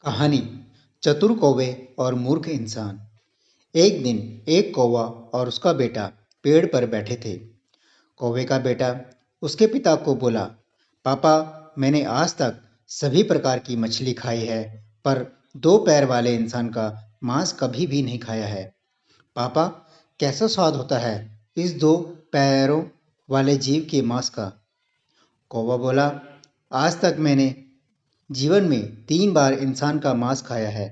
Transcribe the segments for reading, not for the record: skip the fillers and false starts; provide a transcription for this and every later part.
कहानी चतुर कौवे और मूर्ख इंसान। एक दिन एक कौवा और उसका बेटा पेड़ पर बैठे थे। कौवे का बेटा उसके पिता को बोला, पापा, मैंने आज तक सभी प्रकार की मछली खाई है, पर दो पैर वाले इंसान का मांस कभी भी नहीं खाया है। पापा, कैसा स्वाद होता है इस दो पैरों वाले जीव के मांस का। कौवा बोला, आज तक मैंने जीवन में 3 बार इंसान का मांस खाया है,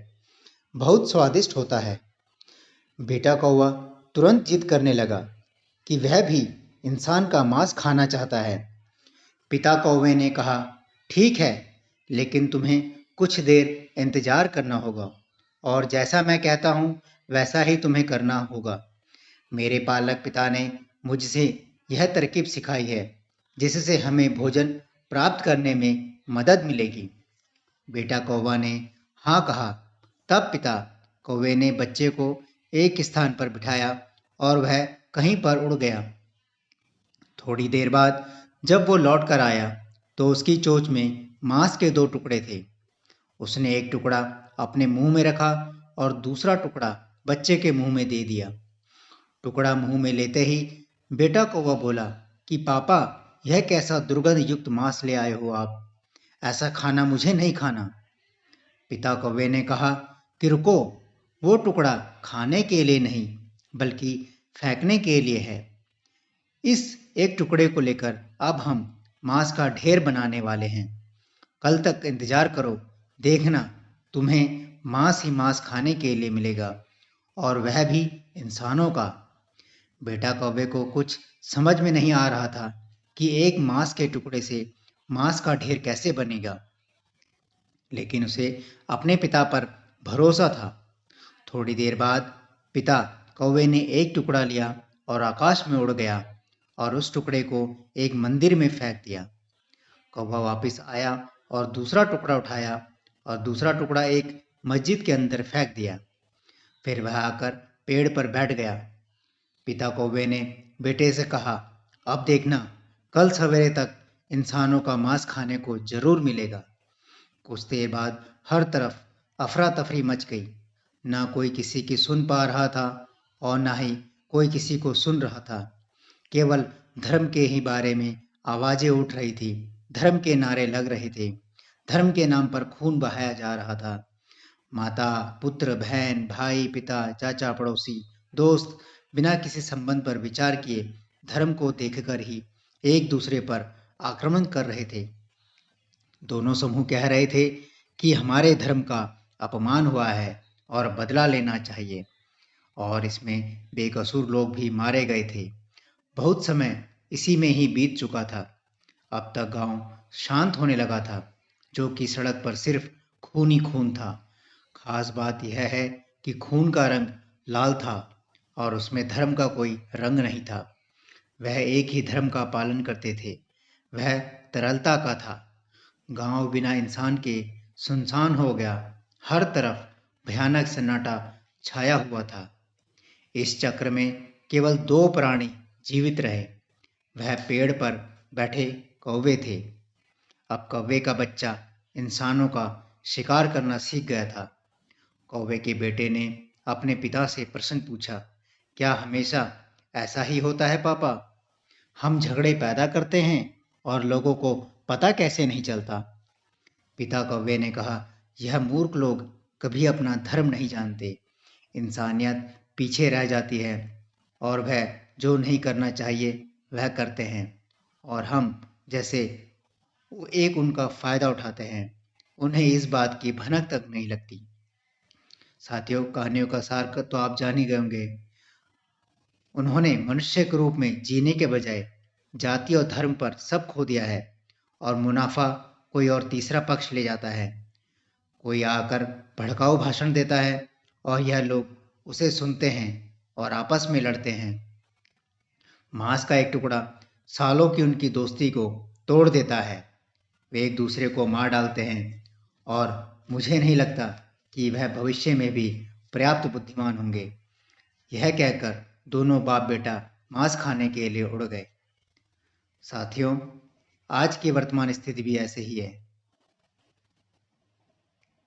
बहुत स्वादिष्ट होता है। बेटा कौवा तुरंत जिद करने लगा कि वह भी इंसान का मांस खाना चाहता है। पिता कौवे ने कहा, ठीक है, लेकिन तुम्हें कुछ देर इंतजार करना होगा और जैसा मैं कहता हूँ वैसा ही तुम्हें करना होगा। मेरे पालक पिता ने मुझसे यह तरकीब सिखाई है जिससे हमें भोजन प्राप्त करने में मदद मिलेगी। बेटा कौवा ने हाँ कहा। तब पिता कौवे ने बच्चे को एक स्थान पर बिठाया और वह कहीं पर उड़ गया। थोड़ी देर बाद जब वो लौट कर आया तो उसकी चोंच में मांस के 2 टुकड़े थे। उसने एक टुकड़ा अपने मुंह में रखा और दूसरा टुकड़ा बच्चे के मुंह में दे दिया। टुकड़ा मुंह में लेते ही बेटा कौवा बोला कि पापा, यह कैसा दुर्गंध युक्त मांस ले आए हो आप, ऐसा खाना मुझे नहीं खाना। पिता कौवे ने कहा कि रुको, वो टुकड़ा खाने के लिए नहीं बल्कि फेंकने के लिए है। इस एक टुकड़े को लेकर अब हम मांस का ढेर बनाने वाले हैं। कल तक इंतजार करो, देखना तुम्हें मांस ही मांस खाने के लिए मिलेगा, और वह भी इंसानों का। बेटा कौवे को कुछ समझ में नहीं आ रहा था कि एक मांस के टुकड़े से मांस का ढेर कैसे बनेगा, लेकिन उसे अपने पिता पर भरोसा था। थोड़ी देर बाद पिता कौवे ने एक टुकड़ा लिया और आकाश में उड़ गया और उस टुकड़े को एक मंदिर में फेंक दिया। कौवा वापस आया और दूसरा टुकड़ा उठाया और दूसरा टुकड़ा एक मस्जिद के अंदर फेंक दिया। फिर वह आकर पेड़ पर बैठ गया। पिता कौवे ने बेटे से कहा, अब देखना, कल सवेरे तक इंसानों का मांस खाने को जरूर मिलेगा। कुछ देर बाद हर तरफ अफरा तफरी मच गई। ना कोई किसी की सुन पा रहा था और ना ही कोई किसी को सुन रहा था। केवल धर्म के ही बारे में आवाजें उठ रही थी, धर्म के नारे लग रहे थे, धर्म के नाम पर खून बहाया जा रहा था। माता, पुत्र, बहन, भाई, पिता, चाचा, पड़ोसी, दोस्त बिना किसी संबंध पर विचार किए धर्म को देखकर ही एक दूसरे पर आक्रमण कर रहे थे। दोनों समूह कह रहे थे कि हमारे धर्म का अपमान हुआ है और बदला लेना चाहिए, और इसमें बेकसूर लोग भी मारे गए थे। बहुत समय इसी में ही बीत चुका था। अब तक गांव शांत होने लगा था, जो कि सड़क पर सिर्फ खून ही खून था। खास बात यह है कि खून का रंग लाल था और उसमें धर्म का कोई रंग नहीं था। वह एक ही धर्म का पालन करते थे, वह तरलता का था। गांव बिना इंसान के सुनसान हो गया। हर तरफ भयानक सन्नाटा छाया हुआ था। इस चक्र में केवल 2 प्राणी जीवित रहे। वह पेड़ पर बैठे कौवे थे। अब कौवे का बच्चा इंसानों का शिकार करना सीख गया था। कौवे के बेटे ने अपने पिता से प्रश्न पूछा, क्या हमेशा ऐसा ही होता है पापा? हम झगड़े पैदा करते हैं और लोगों को पता कैसे नहीं चलता? पिता कौवे ने कहा, यह मूर्ख लोग कभी अपना धर्म नहीं जानते। इंसानियत पीछे रह जाती है और वह जो नहीं करना चाहिए वह करते हैं, और हम जैसे एक उनका फायदा उठाते हैं। उन्हें इस बात की भनक तक नहीं लगती। साथियों, कहानियों का सार तो आप जान ही गए होंगे। उन्होंने मनुष्य के रूप में जीने के बजाय जाति और धर्म पर सब खो दिया है, और मुनाफा कोई और तीसरा पक्ष ले जाता है। कोई आकर भड़काऊ भाषण देता है और यह लोग उसे सुनते हैं और आपस में लड़ते हैं। मांस का एक टुकड़ा सालों की उनकी दोस्ती को तोड़ देता है। वे एक दूसरे को मार डालते हैं और मुझे नहीं लगता कि वह भविष्य में भी पर्याप्त बुद्धिमान होंगे। यह कहकर दोनों बाप बेटा मांस खाने के लिए उड़ गए। साथियों, आज की वर्तमान स्थिति भी ऐसे ही है।